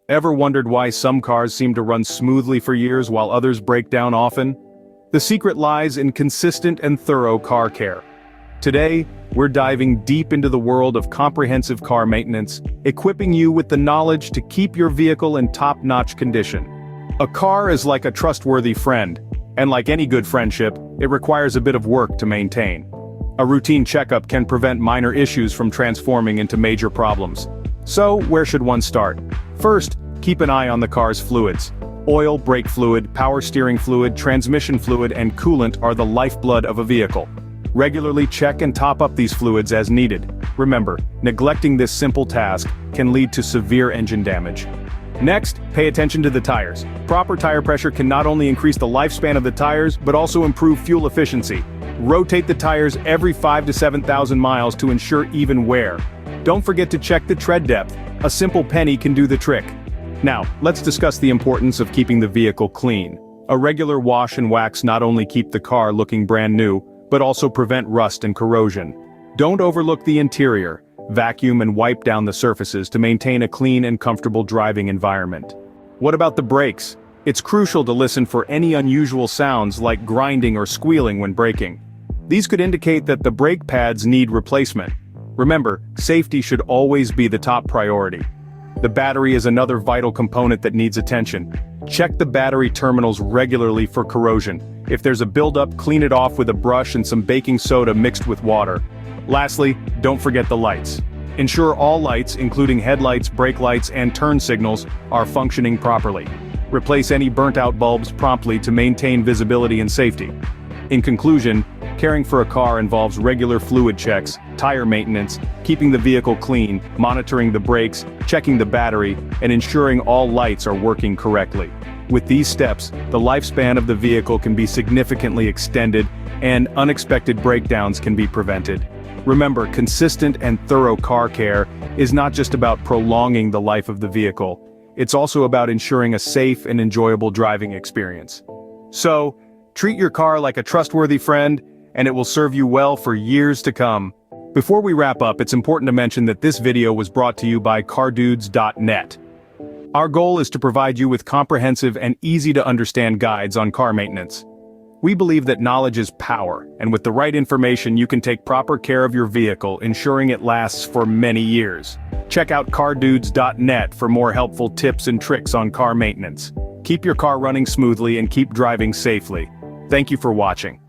Ever wondered why some cars seem to run smoothly for years while others break down often? The secret lies in consistent and thorough car care. Today, we're diving deep into the world of comprehensive car maintenance, equipping you with the knowledge to keep your vehicle in top-notch condition. A car is like a trustworthy friend, and like any good friendship, it requires a bit of work to maintain. A routine checkup can prevent minor issues from transforming into major problems. So, where should one start? First, keep an eye on the car's fluids. Oil, brake fluid, power steering fluid, transmission fluid, and coolant are the lifeblood of a vehicle. Regularly check and top up these fluids as needed. Remember, neglecting this simple task can lead to severe engine damage. Next, pay attention to the tires. Proper tire pressure can not only increase the lifespan of the tires, but also improve fuel efficiency. Rotate the tires every 5,000 to 7,000 miles to ensure even wear. Don't forget to check the tread depth. A simple penny can do the trick. Now, let's discuss the importance of keeping the vehicle clean. A regular wash and wax not only keep the car looking brand new, but also prevent rust and corrosion. Don't overlook the interior. Vacuum and wipe down the surfaces to maintain a clean and comfortable driving environment. What about the brakes? It's crucial to listen for any unusual sounds like grinding or squealing when braking. These could indicate that the brake pads need replacement. Remember, safety should always be the top priority. The battery is another vital component that needs attention. Check the battery terminals regularly for corrosion. If there's a buildup, clean it off with a brush and some baking soda mixed with water. Lastly, don't forget the lights. Ensure all lights, including headlights, brake lights, and turn signals, are functioning properly. Replace any burnt-out bulbs promptly to maintain visibility and safety. In conclusion, caring for a car involves regular fluid checks, tire maintenance, keeping the vehicle clean, monitoring the brakes, checking the battery, and ensuring all lights are working correctly. With these steps, the lifespan of the vehicle can be significantly extended, and unexpected breakdowns can be prevented. Remember, consistent and thorough car care is not just about prolonging the life of the vehicle, it's also about ensuring a safe and enjoyable driving experience. So, treat your car like a trustworthy friend, and it will serve you well for years to come. Before we wrap up, it's important to mention that this video was brought to you by cardudes.net. Our goal is to provide you with comprehensive and easy-to-understand guides on car maintenance. We believe that knowledge is power, and with the right information you can take proper care of your vehicle, ensuring it lasts for many years. Check out cardudes.net for more helpful tips and tricks on car maintenance. Keep your car running smoothly and keep driving safely. Thank you for watching.